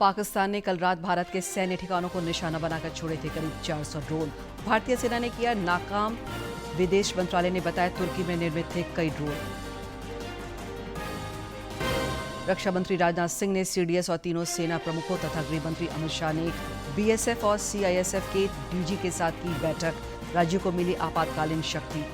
पाकिस्तान ने कल रात भारत के सैन्य ठिकानों को निशाना बनाकर छोड़े थे करीब 400 ड्रोन। भारतीय सेना ने किया नाकाम। विदेश मंत्रालय ने बताया तुर्की में निर्मित थे कई ड्रोन। रक्षा मंत्री राजनाथ सिंह ने सीडीएस और तीनों सेना प्रमुखों तथा गृह मंत्री अमित शाह ने बीएसएफ और सीआईएसएफ के डीजी के साथ की बैठक। राज्यों को मिली आपातकालीन शक्ति।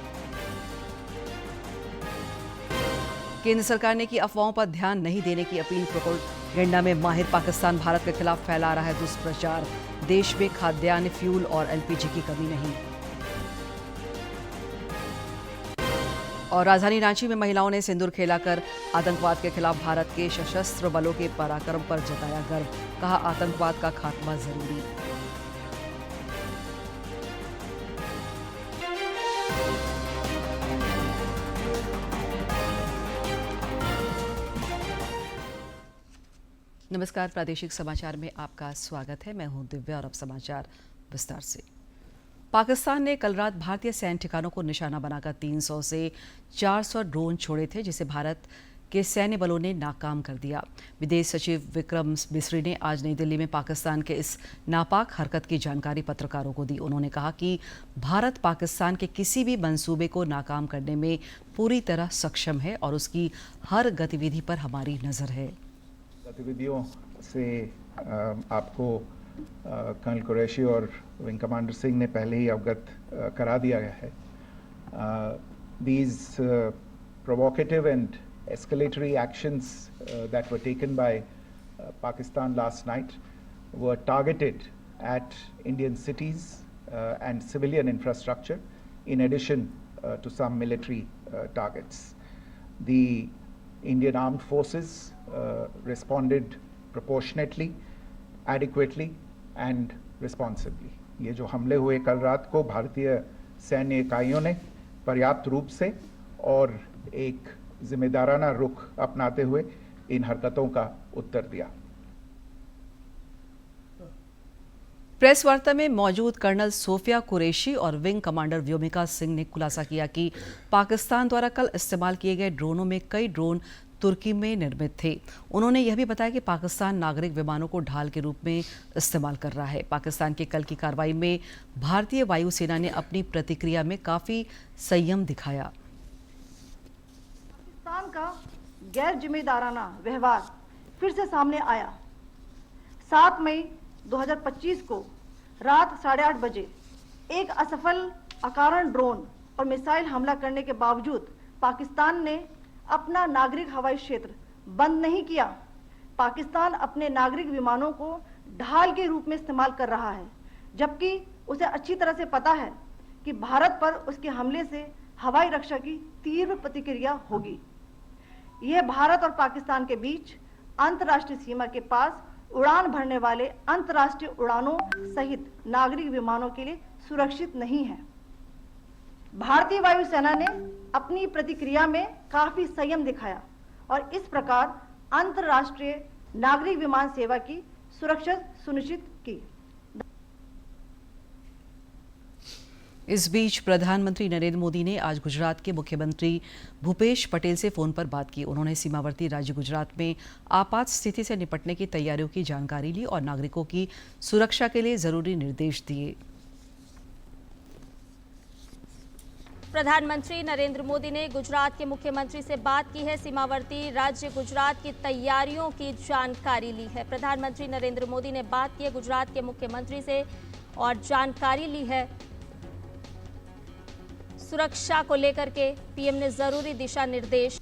केंद्र सरकार ने की अफवाहों पर ध्यान नहीं देने की अपील। प्रोपेगेंडा में माहिर पाकिस्तान भारत के खिलाफ फैला रहा है दुष्प्रचार। देश में खाद्यान्न, फ्यूल और एलपीजी की कमी नहीं। और राजधानी रांची में महिलाओं ने सिंदूर खेलाकर आतंकवाद के खिलाफ भारत के सशस्त्र बलों के पराक्रम पर जताया गर्व। कहा, आतंकवाद का खात्मा जरूरी। नमस्कार, प्रादेशिक समाचार में आपका स्वागत है। मैं हूं दिव्या और अब समाचार विस्तार से। पाकिस्तान ने कल रात भारतीय सैन्य ठिकानों को निशाना बनाकर 300 से 400 ड्रोन छोड़े थे, जिसे भारत के सैन्य बलों ने नाकाम कर दिया। विदेश सचिव विक्रम मिस्री ने आज नई दिल्ली में पाकिस्तान के इस नापाक हरकत की जानकारी पत्रकारों को दी। उन्होंने कहा कि भारत पाकिस्तान के किसी भी मंसूबे को नाकाम करने में पूरी तरह सक्षम है और उसकी हर गतिविधि पर हमारी नज़र है। गतिविधियों से आपको कर्नल कुरैशी और विंग कमांडर सिंह ने पहले ही अवगत करा दिया गया है। These provocative and escalatory actions that were taken by Pakistan last night were targeted at Indian cities and civilian infrastructure, in addition to some military targets. The Indian Armed Forces responded proportionately, adequately and responsibly. ये जो हमले हुए कल रात को भारतीय सैन्य इकाइयों ने पर्याप्त रूप से और एक जिम्मेदाराना रुख अपनाते हुए इन हरकतों का उत्तर दिया। प्रेस वार्ता में मौजूद कर्नल सोफिया कुरैशी और विंग कमांडर व्योमिका सिंह ने खुलासा किया कि पाकिस्तान द्वारा कल इस्तेमाल किए गए ड्रोनों में कई ड्रोन तुर्की में निर्मित थे। उन्होंने यह भी बताया कि पाकिस्तान नागरिक विमानों को ढाल के रूप में इस्तेमाल कर रहा है। पाकिस्तान की कल की कार्रवाई में भारतीय वायुसेना ने अपनी प्रतिक्रिया में काफी संयम दिखाया। पाकिस्तान का गैर जिम्मेदाराना व्यवहार फिर से सामने आया। 7 मई 2025 को रात 8:30 बजे एक असफल अकारण ड्रोन और मिसाइल हमला करने के बावजूद पाकिस्तान ने अपना नागरिक हवाई क्षेत्र बंद नहीं किया। पाकिस्तान अपने नागरिक विमानों को ढाल के रूप में इस्तेमाल कर रहा है, जबकि उसे अच्छी तरह से पता है कि भारत पर उसके हमले से हवाई रक्षा की तीव्र प्रतिक्रिया होगी। यह भारत और पाकिस्तान के बीच अंतर्राष्ट्रीय सीमा के पास उड़ान भरने वाले अंतर्राष्ट्रीय उड़ानों सहित नागरिक विमानों के लिए सुरक्षित नहीं है। भारतीय वायुसेना ने अपनी प्रतिक्रिया में काफी संयम दिखाया और इस प्रकार अंतर्राष्ट्रीय नागरिक विमान सेवा की सुरक्षा सुनिश्चित की। इस बीच प्रधानमंत्री नरेंद्र मोदी ने आज गुजरात के मुख्यमंत्री भूपेश पटेल से फोन पर बात की। उन्होंने सीमावर्ती राज्य गुजरात में आपात स्थिति से निपटने की तैयारियों की जानकारी ली और नागरिकों की सुरक्षा के लिए जरूरी निर्देश दिए। प्रधानमंत्री नरेंद्र मोदी ने गुजरात के मुख्यमंत्री से बात की है। सीमावर्ती राज्य गुजरात की तैयारियों की जानकारी ली है। प्रधानमंत्री नरेंद्र मोदी ने बात की है गुजरात के मुख्यमंत्री से और जानकारी ली है। सुरक्षा को लेकर के पीएम ने जरूरी दिशा निर्देश।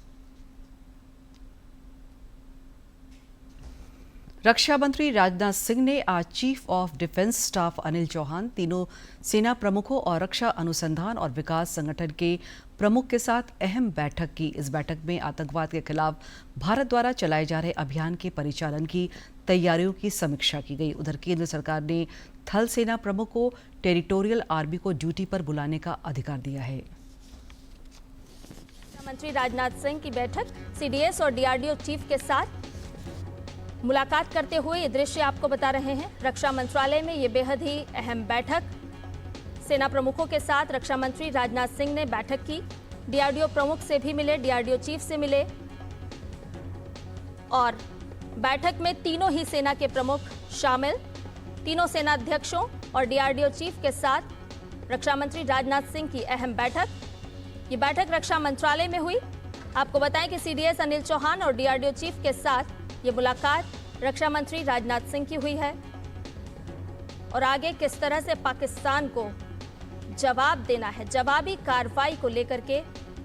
रक्षा मंत्री राजनाथ सिंह ने आज chief of defence staff Anil Chauhan, तीनों सेना प्रमुखों और रक्षा अनुसंधान और विकास संगठन के प्रमुख के साथ अहम बैठक की। इस बैठक में आतंकवाद के खिलाफ भारत द्वारा चलाए जा रहे अभियान के परिचालन की तैयारियों की समीक्षा की गई। उधर केंद्र सरकार ने थल सेना प्रमुख को टेरिटोरियल आर्मी को ड्यूटी पर बुलाने का अधिकार दिया है। मंत्री राजनाथ सिंह की बैठक सीडीएस और डीआरडीओ चीफ के साथ मुलाकात करते हुए ये दृश्य आपको बता रहे हैं। रक्षा मंत्रालय में ये बेहद ही अहम बैठक सेना प्रमुखों के साथ रक्षा मंत्री राजनाथ सिंह ने बैठक की। डीआरडीओ प्रमुख से भी मिले, डीआरडीओ चीफ से मिले और बैठक में तीनों ही सेना के प्रमुख शामिल, तीनों सेनाध्यक्षों और डीआरडीओ चीफ के साथ रक्षा मंत्री राजनाथ सिंह की अहम बैठक। ये बैठक रक्षा मंत्रालय में हुई। आपको बताएं कि सीडीएस अनिल चौहान और डीआरडीओ चीफ के साथ ये मुलाकात रक्षा मंत्री राजनाथ सिंह की हुई है। और आगे किस तरह से पाकिस्तान को जवाब देना है, जवाबी कार्रवाई को लेकर के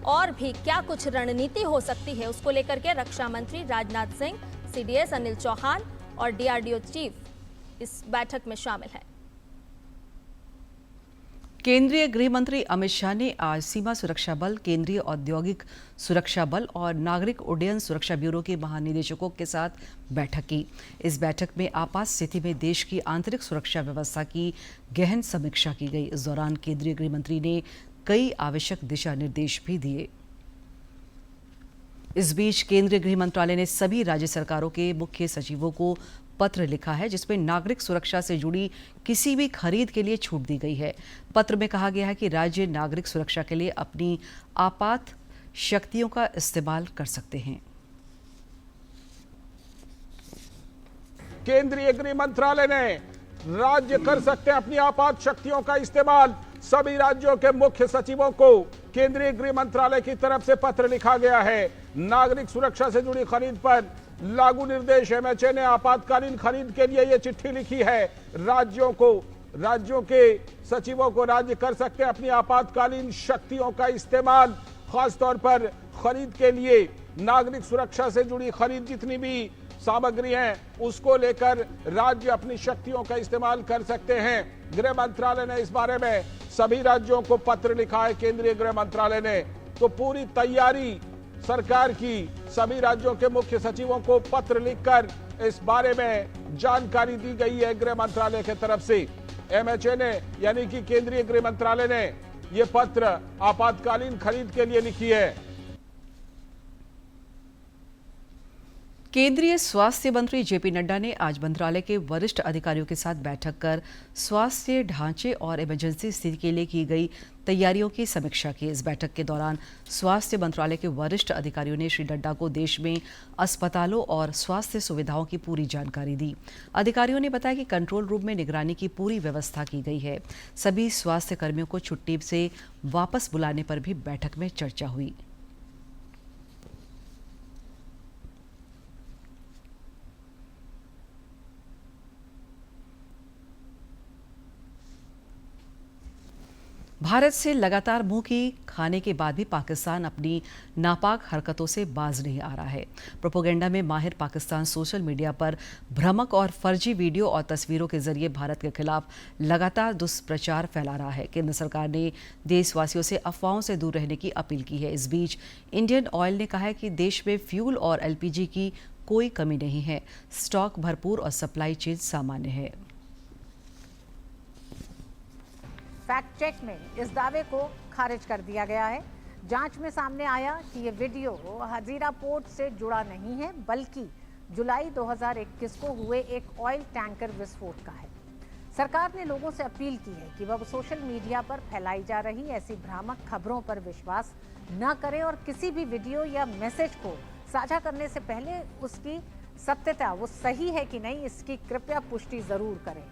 और भी क्या कुछ रणनीति हो सकती है, उसको लेकर के रक्षा मंत्री राजनाथ सिंह, सीडीएस अनिल चौहान और डीआरडीओ चीफ इस बैठक में शामिल हैं। केंद्रीय गृह मंत्री अमित शाह ने आज सीमा सुरक्षा बल, केंद्रीय औद्योगिक सुरक्षा बल और नागरिक उड्डयन सुरक्षा ब्यूरो के महानिदेशकों के साथ बैठक की। इस बैठक में आपात स्थिति में देश की आंतरिक सुरक्षा व्यवस्था की गहन समीक्षा की गई। इस दौरान केंद्रीय गृह मंत्री ने कई आवश्यक दिशा निर्देश भी दिए। इस बीच केंद्रीय गृह मंत्रालय ने सभी राज्य सरकारों के मुख्य सचिवों को पत्र लिखा है, जिसमें नागरिक सुरक्षा से जुड़ी किसी भी खरीद के लिए छूट दी गई है। पत्र में कहा गया है कि राज्य नागरिक सुरक्षा के लिए अपनी आपात शक्तियों का इस्तेमाल कर सकते हैं। केंद्रीय गृह मंत्रालय ने राज्य कर सकते हैं अपनी आपात शक्तियों का इस्तेमाल। सभी राज्यों के मुख्य सचिवों को केंद्रीय गृह मंत्रालय की तरफ से पत्र लिखा गया है। नागरिक सुरक्षा से जुड़ी खरीद पर लागू निर्देश। एमएचए ने आपातकालीन खरीद के लिए यह चिट्ठी लिखी है राज्यों के सचिवों को। राज्य कर सकते हैं अपनी आपातकालीन शक्तियों का इस्तेमाल, खासतौर पर खरीद के लिए। नागरिक सुरक्षा से जुड़ी खरीद जितनी भी सामग्री है उसको लेकर राज्य अपनी शक्तियों का इस्तेमाल कर सकते हैं। गृह मंत्रालय ने इस बारे में सभी राज्यों को पत्र लिखा है। केंद्रीय गृह मंत्रालय ने तो पूरी तैयारी सरकार की, सभी राज्यों के मुख्य सचिवों को पत्र लिखकर इस बारे में जानकारी दी गई है गृह मंत्रालय की तरफ से। एमएचए ने यानी कि केंद्रीय गृह मंत्रालय ने यह पत्र आपातकालीन खरीद के लिए लिखी है। केंद्रीय स्वास्थ्य मंत्री जेपी नड्डा ने आज मंत्रालय के वरिष्ठ अधिकारियों के साथ बैठक कर स्वास्थ्य ढांचे और इमरजेंसी स्थिति के लिए की गई तैयारियों की समीक्षा की। इस बैठक के दौरान स्वास्थ्य मंत्रालय के वरिष्ठ अधिकारियों ने श्री नड्डा को देश में अस्पतालों और स्वास्थ्य सुविधाओं की पूरी जानकारी दी। अधिकारियों ने बताया कि कंट्रोल रूम में निगरानी की पूरी व्यवस्था की गई है। सभी स्वास्थ्य कर्मियों को छुट्टी से वापस बुलाने पर भी बैठक में चर्चा हुई। भारत से लगातार मुंह की खाने के बाद भी पाकिस्तान अपनी नापाक हरकतों से बाज नहीं आ रहा है। प्रोपेगेंडा में माहिर पाकिस्तान सोशल मीडिया पर भ्रामक और फर्जी वीडियो और तस्वीरों के जरिए भारत के खिलाफ लगातार दुष्प्रचार फैला रहा है। केंद्र सरकार ने देशवासियों से अफवाहों से दूर रहने की अपील की है। इस बीच इंडियन ऑयल ने कहा है कि देश में फ्यूल और एलपीजी की कोई कमी नहीं है, स्टॉक भरपूर और सप्लाई चेन सामान्य है। फैक्ट चेक में इस दावे को खारिज कर दिया गया है। जांच में सामने आया कि ये वीडियो हजीरा पोर्ट से जुड़ा नहीं है, बल्कि जुलाई 2021 को हुए एक ऑयल टैंकर विस्फोट का है। सरकार ने लोगों से अपील की है कि वह सोशल मीडिया पर फैलाई जा रही ऐसी भ्रामक खबरों पर विश्वास न करें और किसी भी वीडियो या मैसेज को साझा करने से पहले उसकी सत्यता, वो सही है कि नहीं, इसकी कृपया पुष्टि जरूर करें।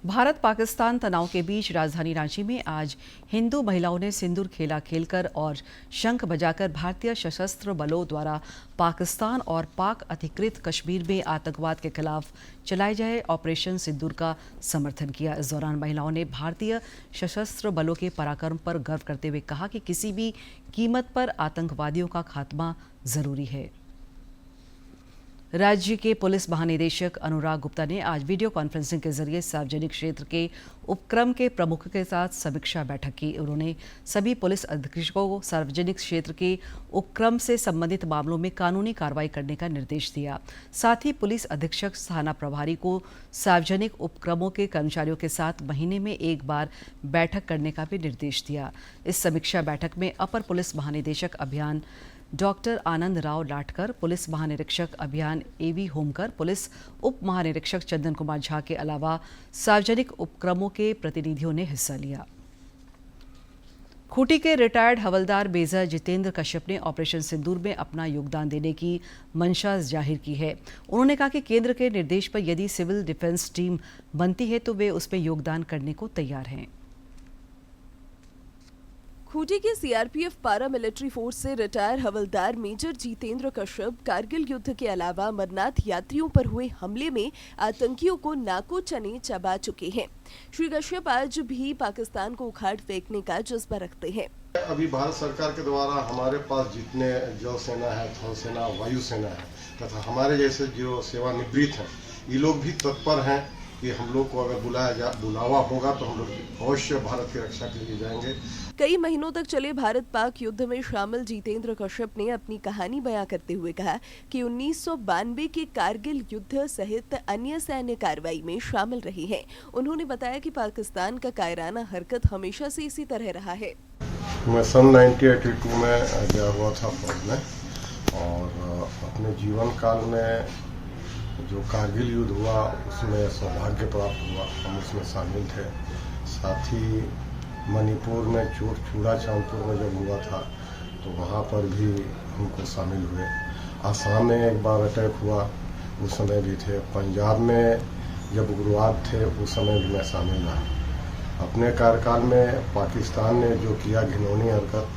भारत पाकिस्तान तनाव के बीच राजधानी रांची में आज हिंदू महिलाओं ने सिंदूर खेला खेलकर और शंख बजाकर भारतीय सशस्त्र बलों द्वारा पाकिस्तान और पाक अधिकृत कश्मीर में आतंकवाद के खिलाफ चलाए जाए ऑपरेशन सिंदूर का समर्थन किया। इस दौरान महिलाओं ने भारतीय सशस्त्र बलों के पराक्रम पर गर्व करते हुए कहा कि किसी भी कीमत पर आतंकवादियों का खात्मा जरूरी है। राज्य के पुलिस महानिदेशक अनुराग गुप्ता ने आज वीडियो कॉन्फ्रेंसिंग के जरिए सार्वजनिक क्षेत्र के उपक्रम के प्रमुख के साथ समीक्षा बैठक की। उन्होंने सभी पुलिस अधीक्षकों को सार्वजनिक क्षेत्र के उपक्रम से संबंधित मामलों में कानूनी कार्रवाई करने का निर्देश दिया। साथ ही पुलिस अधीक्षक थाना प्रभारी को सार्वजनिक उपक्रमों के कर्मचारियों के साथ महीने में एक बार बैठक करने का भी निर्देश दिया। इस समीक्षा बैठक में अपर पुलिस महानिदेशक अभियान डॉक्टर आनंद राव लाटकर, पुलिस महानिरीक्षक अभियान एवी होमकर, पुलिस उप महानिरीक्षक चंदन कुमार झा के अलावा सार्वजनिक उपक्रमों के प्रतिनिधियों ने हिस्सा लिया। खूंटी के रिटायर्ड हवलदार मेजर जितेंद्र कश्यप ने ऑपरेशन सिंदूर में अपना योगदान देने की मंशा जाहिर की है। उन्होंने कहा कि केंद्र के निर्देश पर यदि सिविल डिफेंस टीम बनती है तो वे उसमें योगदान करने को तैयार हैं। खूंटी के सीआरपीएफ पारा मिलिट्री फोर्स से रिटायर हवलदार मेजर जितेंद्र कश्यप कारगिल युद्ध के अलावा अमरनाथ यात्रियों पर हुए हमले में आतंकियों को नाको चने चबा चुके हैं। श्री कश्यप आज भी पाकिस्तान को उखाड़ फेंकने का जज्बा रखते हैं। अभी भारत सरकार के द्वारा हमारे पास जितने जल सेना है, थल सेना, वायु सेना है तथा हमारे जैसे जो सेवानिवृत्त हैं, ये लोग भी तत्पर हैं कि हम लोग को अगर बुलावा होगा तो हम लोग अवश्य भारत की रक्षा के लिए जाएंगे। कई महीनों तक चले भारत पाक युद्ध में शामिल जितेंद्र कश्यप ने अपनी कहानी बयां करते हुए कहा कि 1992 के कारगिल युद्ध सहित अन्य सैन्य कार्रवाई में शामिल रहे हैं। उन्होंने बताया कि पाकिस्तान का कायराना हरकत हमेशा से इसी तरह रहा है। मैं सन 1982 में गया हुआ था फौज में और अपने जीवन काल में जो कारगिल युद्ध हुआ उसमें सौभाग्य प्राप्त हुआ, हम उसमें शामिल थे। साथ ही मणिपुर में चूड़ा चांदपुर में जब हुआ था तो वहाँ पर भी हमको शामिल हुए। आसाम में एक बार अटैक हुआ, उस समय भी थे। पंजाब में जब उग्रवाद थे उस समय भी मैं शामिल रहा। अपने कार्यकाल में पाकिस्तान ने जो किया घिनौनी हरकत,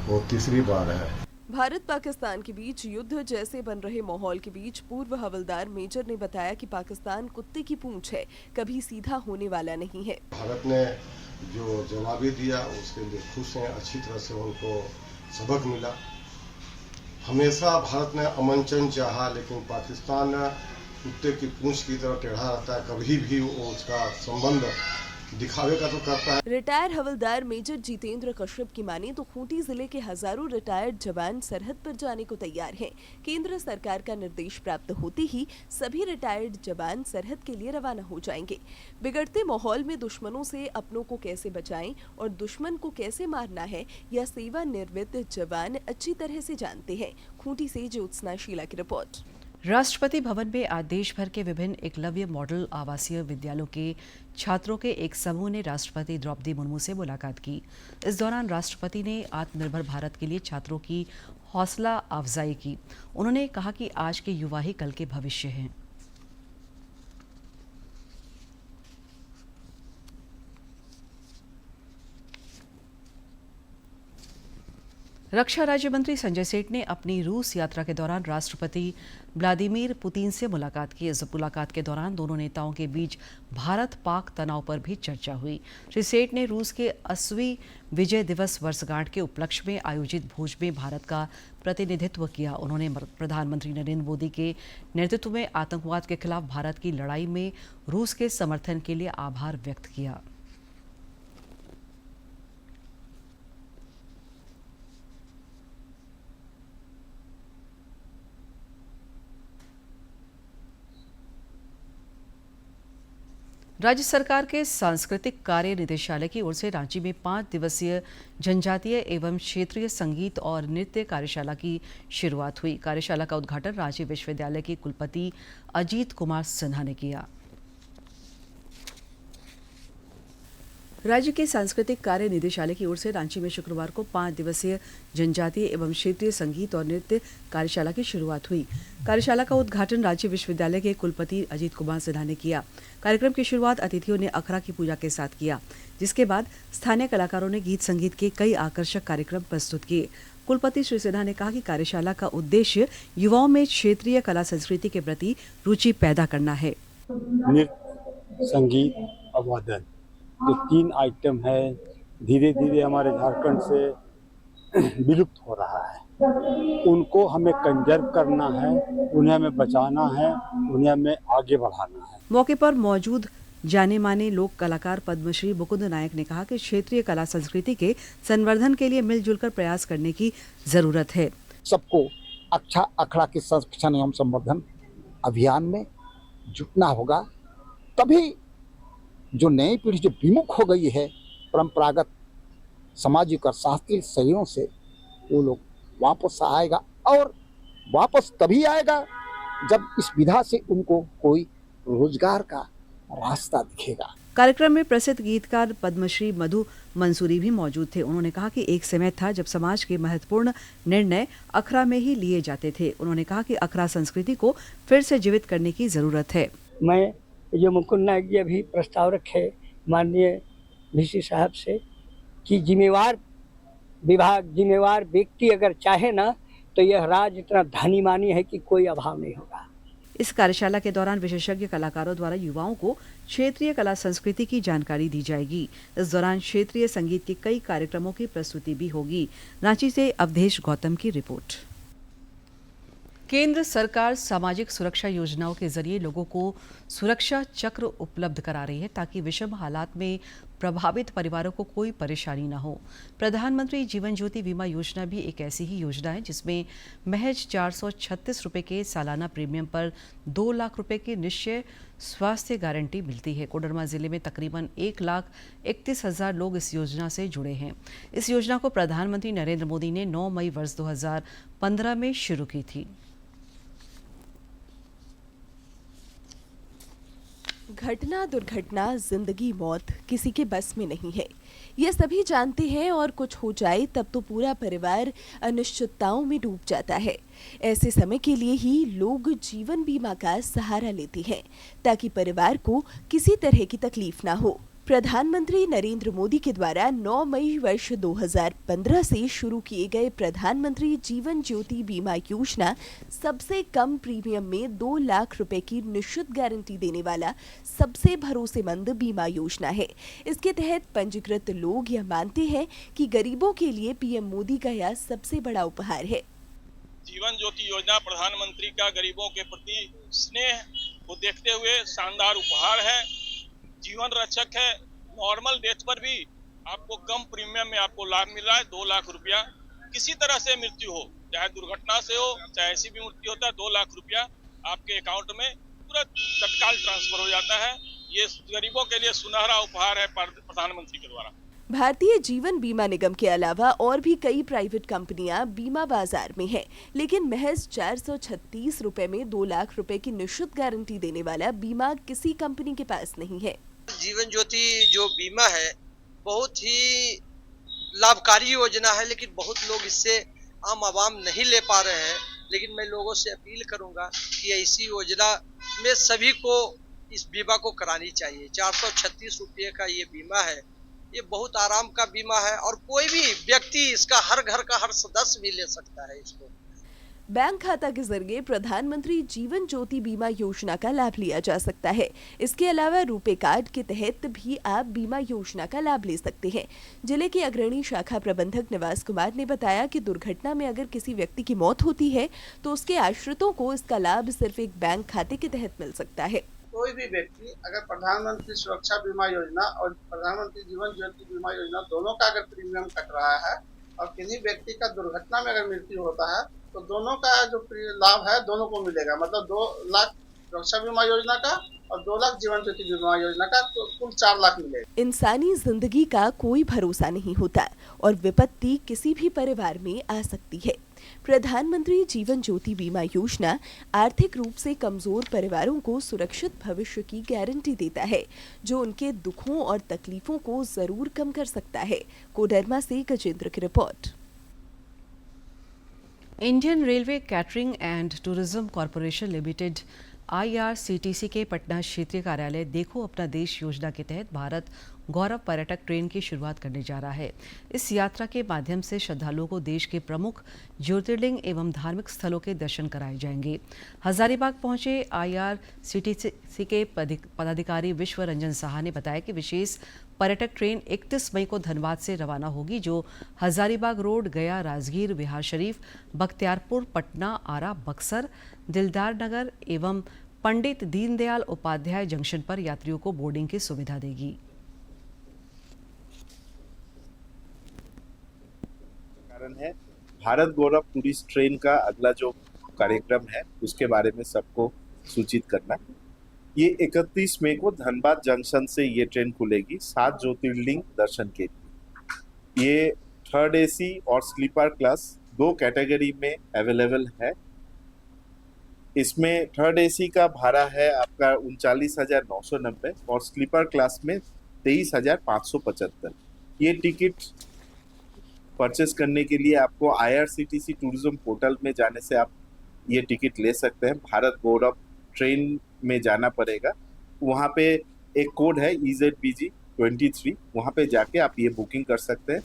वो तीसरी बार है। भारत पाकिस्तान के बीच युद्ध जैसे बन रहे माहौल के बीच पूर्व हवलदार मेजर ने बताया कि पाकिस्तान कुत्ते की पूंछ है, कभी सीधा होने वाला नहीं है। भारत ने जो जवाबी दिया उसके लिए खुश हैं, अच्छी तरह से उनको सबक मिला। हमेशा भारत ने अमन चैन चाहा, लेकिन पाकिस्तान कुत्ते की पूंछ की तरह टेढ़ा रहता है, कभी भी वो उसका संबंध दिखावे का तो करता है। रिटायर हवलदार मेजर जितेंद्र कश्यप की माने तो खूंटी जिले के हजारों रिटायर्ड जवान सरहद पर जाने को तैयार हैं। केंद्र सरकार का निर्देश प्राप्त होते ही सभी रिटायर्ड जवान सरहद के लिए रवाना हो जाएंगे। बिगड़ते माहौल में दुश्मनों से अपनों को कैसे बचाएं और दुश्मन को कैसे मारना है, यह सेवानिवृत्त जवान अच्छी तरह से जानते हैं। खूंटी से ज्योत्सना शीला की रिपोर्ट। राष्ट्रपति भवन में आज देश भर के विभिन्न एकलव्य मॉडल आवासीय विद्यालयों के छात्रों के एक समूह ने राष्ट्रपति द्रौपदी मुर्मू से मुलाकात की। इस दौरान राष्ट्रपति ने आत्मनिर्भर भारत के लिए छात्रों की हौसला अफजाई की। उन्होंने कहा कि आज के युवा ही कल के भविष्य हैं। रक्षा राज्य मंत्री संजय सेठ ने अपनी रूस यात्रा के दौरान राष्ट्रपति व्लादिमीर पुतिन से मुलाकात की। इस मुलाकात के दौरान दोनों नेताओं के बीच भारत पाक तनाव पर भी चर्चा हुई। श्री सेठ ने रूस के 80वीं विजय दिवस वर्षगांठ के उपलक्ष्य में आयोजित भोज में भारत का प्रतिनिधित्व किया। उन्होंने प्रधानमंत्री नरेंद्र मोदी के नेतृत्व में आतंकवाद के खिलाफ भारत की लड़ाई में रूस के समर्थन के लिए आभार व्यक्त किया। राज्य सरकार के सांस्कृतिक कार्य निदेशालय की ओर से रांची में 5 दिवसीय जनजातीय एवं क्षेत्रीय संगीत और नृत्य कार्यशाला की शुरुआत हुई। कार्यशाला का उद्घाटन रांची विश्वविद्यालय के कुलपति अजीत कुमार सिन्हा ने किया। राज्य के सांस्कृतिक कार्य निदेशालय की ओर से रांची में शुक्रवार को 5 दिवसीय जनजातीय एवं क्षेत्रीय संगीत और नृत्य कार्यशाला की शुरुआत हुई। कार्यशाला का उद्घाटन राज्य विश्वविद्यालय के कुलपति अजीत कुमार सिन्हा ने किया। कार्यक्रम की शुरुआत अतिथियों ने अखड़ा की पूजा के साथ किया, जिसके बाद स्थानीय कलाकारों ने गीत संगीत के कई आकर्षक कार्यक्रम प्रस्तुत किए। कुलपति श्री सिन्हा ने कहा कि कार्यशाला का उद्देश्य युवाओं में क्षेत्रीय कला संस्कृति के प्रति रुचि पैदा करना है। नृत्य, संगीत और वादन, जो 3 आइटम है, धीरे धीरे हमारे झारखंड से विलुप्त हो रहा है। उनको हमें कंजर्व करना है, उन्हें हमें बचाना है, उन्हें हमें आगे बढ़ाना है। मौके पर मौजूद जाने माने लोक कलाकार पद्मश्री मुकुंद नायक ने कहा कि क्षेत्रीय कला संस्कृति के संवर्धन के लिए मिलजुल कर प्रयास करने की जरूरत है। सबको अच्छा अखड़ा के संरक्षण एवं संवर्धन अभियान में जुटना होगा, तभी जो नई पीढ़ी जो विमुख हो गई है परंपरागत सामाजिक और शास्त्रीय शैलियों से, वो लोग वापस आएगा। और वापस तभी आएगा जब इस विधा से उनको कोई रोजगार का रास्ता दिखेगा। कार्यक्रम में प्रसिद्ध गीतकार पद्मश्री मधु मंसूरी भी मौजूद थे। उन्होंने कहा कि एक समय था जब समाज के महत्वपूर्ण निर्णय अखड़ा में ही लिए जाते थे। उन्होंने कहा कि अखड़ा संस्कृति को फिर से जीवित करने की जरूरत है। मैं जो मुकुंद नायक जी अभी प्रस्ताव रखे माननीय VC साहब से कि जिम्मेवार विभाग, जिम्मेवार व्यक्ति अगर चाहे ना तो यह राज्य इतना धनी मानी है कि कोई अभाव नहीं होगा। इस कार्यशाला के दौरान विशेषज्ञ कलाकारों द्वारा युवाओं को क्षेत्रीय कला संस्कृति की जानकारी दी जाएगी। इस दौरान क्षेत्रीय संगीत के कई कार्यक्रमों की प्रस्तुति भी होगी। रांची से अवधेश गौतम की रिपोर्ट। केंद्र सरकार सामाजिक सुरक्षा योजनाओं के जरिए लोगों को सुरक्षा चक्र उपलब्ध करा रही है ताकि विषम हालात में प्रभावित परिवारों को कोई परेशानी न हो। प्रधानमंत्री जीवन ज्योति बीमा योजना भी एक ऐसी ही योजना है जिसमें महज 436 रुपए के सालाना प्रीमियम पर 2 लाख रुपए की निश्चय स्वास्थ्य गारंटी मिलती है। कोडरमा जिले में तकरीबन 1,31,000 लोग इस योजना से जुड़े हैं। इस योजना को प्रधानमंत्री नरेंद्र मोदी ने 9 मई वर्ष 2015 में शुरू की थी। घटना दुर्घटना जिंदगी मौत किसी के बस में नहीं है, यह सभी जानते हैं और कुछ हो जाए तब तो पूरा परिवार अनिश्चितताओं में डूब जाता है। ऐसे समय के लिए ही लोग जीवन बीमा का सहारा लेते हैं ताकि परिवार को किसी तरह की तकलीफ ना हो। प्रधानमंत्री नरेंद्र मोदी के द्वारा 9 मई वर्ष 2015 से शुरू किए गए प्रधानमंत्री जीवन ज्योति बीमा योजना सबसे कम प्रीमियम में 2 लाख रुपए की निश्चित गारंटी देने वाला सबसे भरोसेमंद बीमा योजना है। इसके तहत पंजीकृत लोग यह मानते हैं कि गरीबों के लिए पीएम मोदी का यह सबसे बड़ा उपहार है। जीवन ज्योति योजना प्रधानमंत्री का गरीबों के प्रति स्नेह को देखते हुए शानदार उपहार है। जीवन रक्षक है। नॉर्मल डेथ पर भी आपको कम प्रीमियम में आपको लाभ मिल रहा है। 2 लाख रुपया किसी तरह से मृत्यु हो, चाहे दुर्घटना से हो, चाहे ऐसी भी मृत्यु होता है, 2 लाख रुपया आपके अकाउंट में तुरंत तत्काल ट्रांसफर हो जाता है। ये गरीबों के लिए सुनहरा उपहार है प्रधानमंत्री के द्वारा। भारतीय जीवन बीमा निगम के अलावा और भी कई प्राइवेट कंपनियां बीमा बाजार में हैं, लेकिन महज 436 रुपए में 2 लाख रुपए की निश्चित गारंटी देने वाला बीमा किसी कंपनी के पास नहीं है। जीवन ज्योति जो बीमा है बहुत ही लाभकारी योजना है, लेकिन बहुत लोग इससे आम आवाम नहीं ले पा रहे हैं। लेकिन मैं लोगों से अपील करूंगा कि ऐसी योजना में सभी को इस बीमा को करानी चाहिए। 436 रुपये का ये बीमा है, ये बहुत आराम का बीमा है और कोई भी व्यक्ति इसका हर घर का हर सदस्य भी ले सकता है इसको। बैंक खाता के जरिए प्रधानमंत्री जीवन ज्योति बीमा योजना का लाभ लिया जा सकता है। इसके अलावा रुपे कार्ड के तहत भी आप बीमा योजना का लाभ ले सकते हैं। जिले के अग्रणी शाखा प्रबंधक निवास कुमार ने बताया कि दुर्घटना में अगर किसी व्यक्ति की मौत होती है तो उसके आश्रितों को इसका लाभ सिर्फ एक बैंक खाते के तहत मिल सकता है। कोई भी व्यक्ति अगर प्रधानमंत्री सुरक्षा बीमा योजना और प्रधानमंत्री जीवन ज्योति बीमा योजना दोनों का अगर प्रीमियम कट रहा है और किसी व्यक्ति का दुर्घटना में अगर मृत्यु होता है तो दोनों का जो लाभ है दोनों को मिलेगा। मतलब 2 लाख सुरक्षा बीमा योजना का और 2 लाख जीवन ज्योति बीमा योजना का, तो कुल 4 लाख मिलेगा। इंसानी जिंदगी का कोई भरोसा नहीं होता और विपत्ति किसी भी परिवार में आ सकती है। प्रधानमंत्री जीवन ज्योति बीमा योजना आर्थिक रूप से कमजोर परिवारों को सुरक्षित भविष्य की गारंटी देता है, जो उनके दुखों और तकलीफों को जरूर कम कर सकता है। कोडरमा से गजेंद्र की report. Indian railway catering and tourism corporation limited IRCTC के पटना क्षेत्रीय कार्यालय देखो अपना देश योजना के तहत भारत गौरव पर्यटक ट्रेन की शुरुआत करने जा रहा है। इस यात्रा के माध्यम से श्रद्धालुओं को देश के प्रमुख ज्योतिर्लिंग एवं धार्मिक स्थलों के दर्शन कराए जाएंगे। हजारीबाग पहुंचे IRCTC के पदाधिकारी विश्व रंजन साहा ने बताया कि विशेष पर्यटक ट्रेन 31 मई को धनबाद से रवाना होगी, जो हजारीबाग रोड, गया, राजगीर, बिहार शरीफ, बख्तियारपुर, पटना, आरा, बक्सर, दिलदार नगर एवं पंडित दीनदयाल उपाध्याय जंक्शन पर यात्रियों को बोर्डिंग की सुविधा देगी। कारण है भारत गौरव टूरिस्ट ट्रेन का अगला जो कार्यक्रम है उसके बारे में सबको सूचित करना। ये 31 मई को धनबाद जंक्शन से ये ट्रेन खुलेगी 7 ज्योतिर्लिंग दर्शन के लिए। ये 3rd AC और स्लीपर क्लास 2 कैटेगरी में अवेलेबल है। इसमें थर्ड एसी का भाड़ा है आपका 39,990 और स्लीपर क्लास में 23,575। ये टिकट परचेस करने के लिए आपको IRCTC टूरिज्म पोर्टल में जाने से आप ये टिकट ले सकते हैं। भारत गौरव ट्रेन में जाना पड़ेगा, वहाँ पे एक कोड है EZBG 23, वहाँ पे जाके आप ये बुकिंग कर सकते हैं।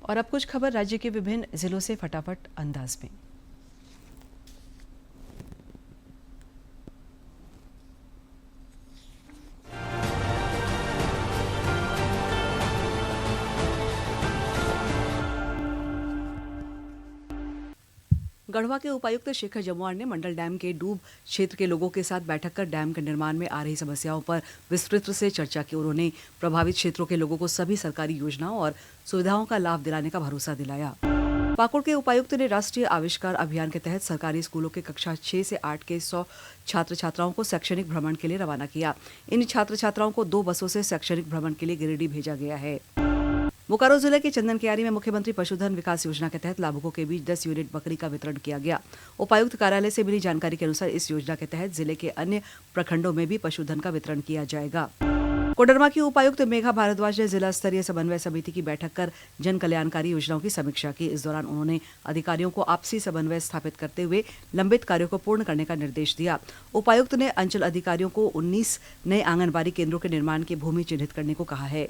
और अब कुछ खबर राज्य के विभिन्न जिलों से फटाफट अंदाज में। गढ़वा के उपायुक्त शेखर जमुआर ने मंडल डैम के डूब क्षेत्र के लोगों के साथ बैठक कर डैम के निर्माण में आ रही समस्याओं पर विस्तृत से चर्चा की। उन्होंने प्रभावित क्षेत्रों के लोगों को सभी सरकारी योजनाओं और सुविधाओं का लाभ दिलाने का भरोसा दिलाया। पाकुड़ के उपायुक्त ने राष्ट्रीय आविष्कार अभियान के तहत सरकारी स्कूलों के कक्षा 6 से 8 के 100 छात्र छात्राओं को शैक्षणिक भ्रमण के लिए रवाना किया। इन छात्र छात्राओं को 2 बसों से शैक्षणिक भ्रमण के लिए गिरिडीह भेजा गया है। बोकारो जिले के चंदन कियारी में मुख्यमंत्री पशुधन विकास योजना के तहत लाभुकों के बीच 10 यूनिट बकरी का वितरण किया गया। उपायुक्त कार्यालय से मिली जानकारी के अनुसार इस योजना के तहत जिले के अन्य प्रखंडों में भी पशुधन का वितरण किया जाएगा। कोडरमा की उपायुक्त मेघा भारद्वाज ने जिला स्तरीय समन्वय समिति की बैठक कर जन कल्याणकारी योजनाओं की समीक्षा की। इस दौरान उन्होंने अधिकारियों को आपसी समन्वय स्थापित करते हुए लंबित कार्यों को पूर्ण करने का निर्देश दिया। उपायुक्त ने अंचल अधिकारियों को 19 नए आंगनबाड़ी केंद्रों के निर्माण की भूमि चिन्हित करने को कहा है।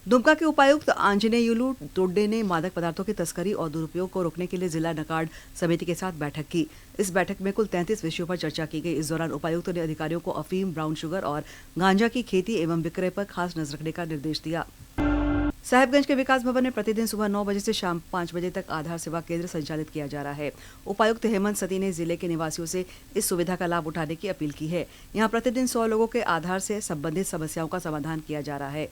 दुमका के उपायुक्त आंजनेयुलु टोड्डे ने मादक पदार्थों की तस्करी और दुरुपयोग को रोकने के लिए जिला नकार्ड समिति के साथ बैठक की। इस बैठक में कुल 33 विषयों पर चर्चा की गई। इस दौरान उपायुक्त ने अधिकारियों को अफीम, ब्राउन शुगर और गांजा की खेती एवं विक्रय पर खास नजर रखने का निर्देश दिया। साहिबगंज के विकास भवन में प्रतिदिन सुबह 9 बजे से शाम 5 बजे तक आधार सेवा केंद्र संचालित किया जा रहा है। उपायुक्त हेमंत सती ने जिले के निवासियों से इस सुविधा का लाभ उठाने की अपील की है। यहाँ प्रतिदिन 100 लोगों के आधार से संबंधित समस्याओं का समाधान किया जा रहा है।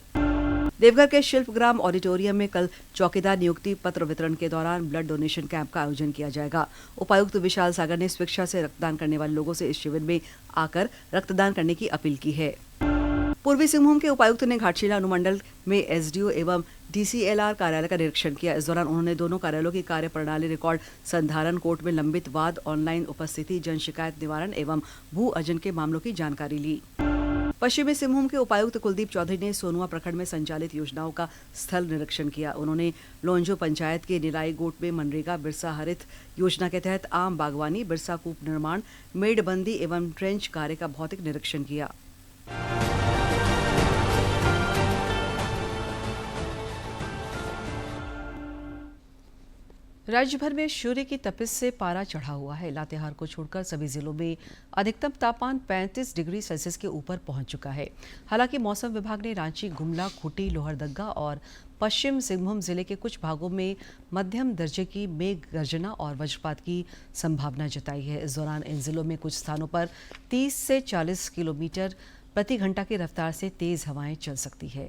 देवघर के शिल्पग्राम ऑडिटोरियम में कल चौकीदार नियुक्ति पत्र वितरण के दौरान ब्लड डोनेशन कैंप का आयोजन किया जाएगा। उपायुक्त विशाल सागर ने स्वेच्छा से रक्तदान करने वाले लोगों से इस शिविर में आकर रक्तदान करने की अपील की है। पूर्वी सिंहभूम के उपायुक्त ने घाटशिला अनुमंडल में SDO एवं DCLR कार्यालय का निरीक्षण किया। इस दौरान उन्होंने दोनों कार्यालयों की कार्य प्रणाली, रिकॉर्ड संधारण, कोर्ट में लंबित वाद, ऑनलाइन उपस्थिति, जन शिकायत निवारण एवं भू अर्जन के मामलों की जानकारी ली। पश्चिमी सिंहभूम के उपायुक्त कुलदीप चौधरी ने सोनुआ प्रखंड में संचालित योजनाओं का स्थल निरीक्षण किया। उन्होंने लोंजो पंचायत के निलाई गोट में मनरेगा बिरसा हरित योजना के तहत आम बागवानी, बिरसा कूप निर्माण, मेड़बंदी एवं ट्रेंच कार्य का भौतिक निरीक्षण किया। राज्य भर में सूर्य की तपिश से पारा चढ़ा हुआ है। लातेहार को छोड़कर सभी जिलों में अधिकतम तापमान 35 डिग्री सेल्सियस के ऊपर पहुंच चुका है। हालांकि मौसम विभाग ने रांची, गुमला, खूंटी, लोहरदगा और पश्चिम सिंहभूम जिले के कुछ भागों में मध्यम दर्जे की मेघ गर्जना और वज्रपात की संभावना जताई है। इस दौरान इन जिलों में कुछ स्थानों पर 30 से 40 किलोमीटर प्रति घंटा की रफ्तार से तेज हवाएं चल सकती है।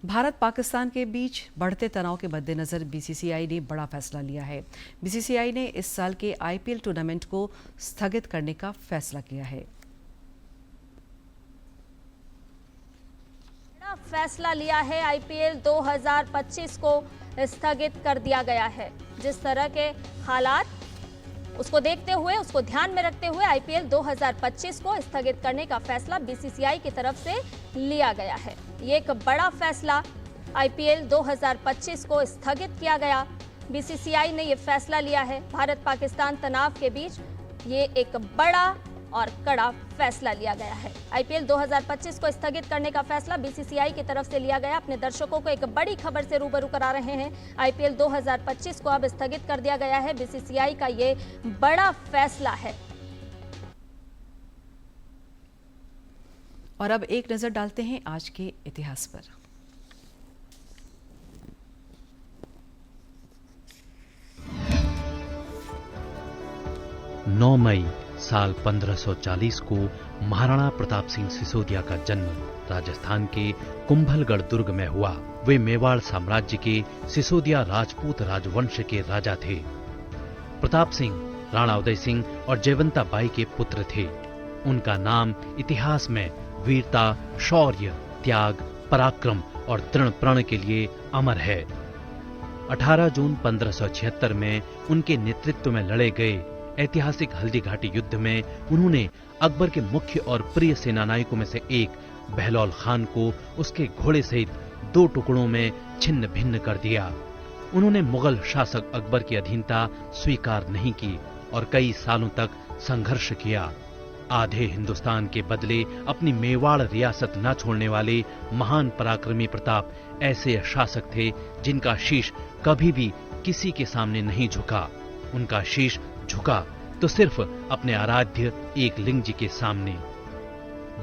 भारत पाकिस्तान के बीच बढ़ते तनाव के मद्देनजर BCCI ने बड़ा फैसला लिया है। BCCI ने इस साल के IPL टूर्नामेंट को स्थगित करने का फैसला किया है। बड़ा फैसला लिया है। IPL 2025 को स्थगित कर दिया गया है। जिस तरह के हालात उसको देखते हुए, उसको ध्यान में रखते हुए IPL 2025 को स्थगित करने का फैसला BCCI की तरफ से लिया गया है। ये एक बड़ा फैसला, IPL 2025 को स्थगित किया गया। BCCI ने ये फैसला लिया है। भारत पाकिस्तान तनाव के बीच ये एक बड़ा और कड़ा फैसला लिया गया है। IPL 2025 को स्थगित करने का फैसला BCCI की तरफ से लिया गया। अपने दर्शकों को एक बड़ी खबर से रूबरू करा रहे हैं। IPL 2025 को अब स्थगित कर दिया गया है। BCCI का ये बड़ा फैसला है। और अब एक नजर डालते हैं आज के इतिहास पर। नौ मई साल 1540 को महाराणा प्रताप सिंह सिसोदिया का जन्म राजस्थान के कुंभलगढ़ दुर्ग में हुआ। वे मेवाड़ साम्राज्य के सिसोदिया राजपूत राजवंश के राजा थे। प्रताप सिंह राणा उदय सिंह और जयवंता बाई के पुत्र थे। उनका नाम इतिहास में वीरता, शौर्य, त्याग, पराक्रम और दृढ़ प्रण के लिए अमर है। 18 जून 1576 में उनके नेतृत्व में लड़े गए ऐतिहासिक हल्दी घाटी युद्ध में उन्होंने अकबर के मुख्य और प्रिय सेनानायकों में से एक बहलौल खान को उसके घोड़े सहित 2 टुकड़ों में छिन्न भिन्न कर दिया। उन्होंने मुगल शासक अकबर की अधीनता स्वीकार नहीं की और कई सालों तक संघर्ष किया। आधे हिंदुस्तान के बदले अपनी मेवाड़ रियासत न छोड़ने वाले महान पराक्रमी प्रताप ऐसे शासक थे जिनका शीश कभी भी किसी के सामने नहीं झुका। उनका शीश झुका तो सिर्फ अपने आराध्य एकलिंग जी के सामने।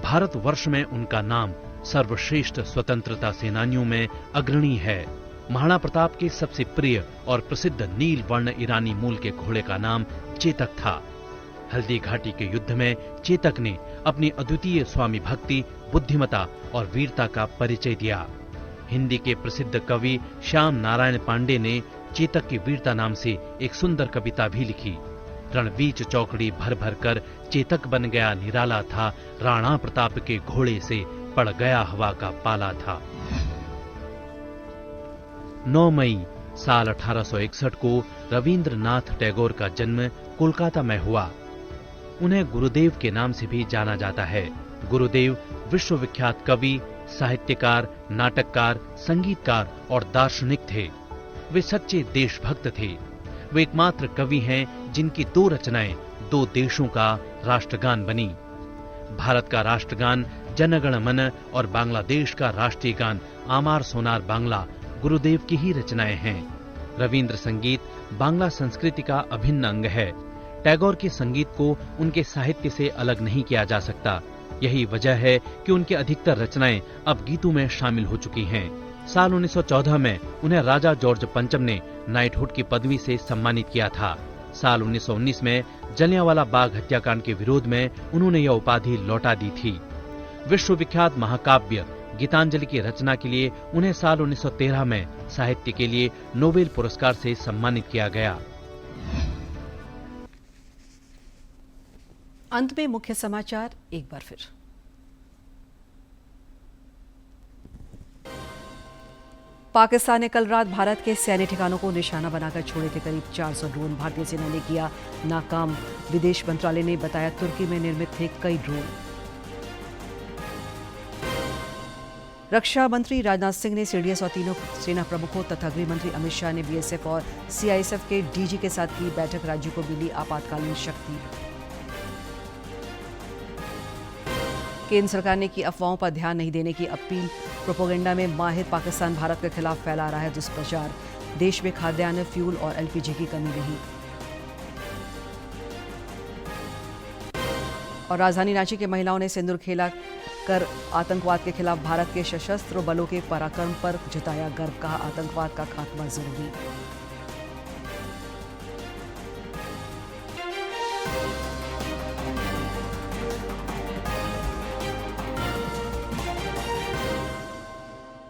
भारतवर्ष में उनका नाम सर्वश्रेष्ठ स्वतंत्रता सेनानियों में अग्रणी है। महाराणा प्रताप के सबसे प्रिय और प्रसिद्ध नील वर्ण ईरानी मूल के घोड़े का नाम चेतक था। हल्दी घाटी के युद्ध में चेतक ने अपनी अद्वितीय स्वामी भक्ति, बुद्धिमता और वीरता का परिचय दिया। हिंदी के प्रसिद्ध कवि श्याम नारायण पांडे ने चेतक की वीरता नाम से एक सुंदर कविता भी लिखी। रणबीच चौकड़ी भर भर कर चेतक बन गया निराला था, राणा प्रताप के घोड़े से पड़ गया हवा का पाला था। 9 मई साल 1861 को रविंद्रनाथ टैगोर का जन्म कोलकाता में हुआ। उन्हें गुरुदेव के नाम से भी जाना जाता है। गुरुदेव विश्वविख्यात कवि, साहित्यकार, नाटककार, संगीतकार और दार्शनिक थे। वे सच्चे देशभक्त थे। वे एकमात्र कवि हैं जिनकी 2 रचनाएं 2 देशों का राष्ट्रगान बनी। भारत का राष्ट्रगान जन गण मन और बांग्लादेश का राष्ट्रीय गान आमार सोनार बांग्ला गुरुदेव की ही रचनाएं हैं। रविंद्र संगीत बांग्ला संस्कृति का अभिन्न अंग है। टैगोर के संगीत को उनके साहित्य से अलग नहीं किया जा सकता। यही वजह है कि उनके अधिकतर रचनाएं अब गीतों में शामिल हो चुकी हैं। साल 1914 में उन्हें राजा जॉर्ज पंचम ने नाइटहुड की पदवी से सम्मानित किया था। साल 1919 में जलियांवाला बाग हत्याकांड के विरोध में उन्होंने यह उपाधि लौटा दी थी। विश्वविख्यात महाकाव्य गीतांजलि की रचना के लिए उन्हें साल 1913 में साहित्य के लिए नोबेल पुरस्कार से सम्मानित किया गया। अंत में मुख्य समाचार एक बार फिर। पाकिस्तान ने कल रात भारत के सैन्य ठिकानों को निशाना बनाकर छोड़े थे करीब 400 ड्रोन। भारतीय सेना ने किया नाकाम। विदेश मंत्रालय ने बताया तुर्की में निर्मित थे कई ड्रोन। रक्षा मंत्री राजनाथ सिंह ने सीडीएस और तीनों सेना प्रमुखों तथा गृह मंत्री अमित शाह ने बीएसएफ और सीआईएसएफ के डीजी के साथ की बैठक। राज्यों को मिली आपातकालीन शक्ति। केंद्र सरकार ने की अफवाहों पर ध्यान नहीं देने की अपील। प्रोपेगेंडा में माहिर पाकिस्तान भारत के खिलाफ फैला रहा है दुष्प्रचार। देश में खाद्यान्न, फ्यूल और एलपीजी की कमी नहीं। और राजधानी रांची की महिलाओं ने सिंदूर खेला कर आतंकवाद के खिलाफ भारत के सशस्त्र बलों के पराक्रम पर जताया गर्व। कहा आतंकवाद का खात्मा जरूरी।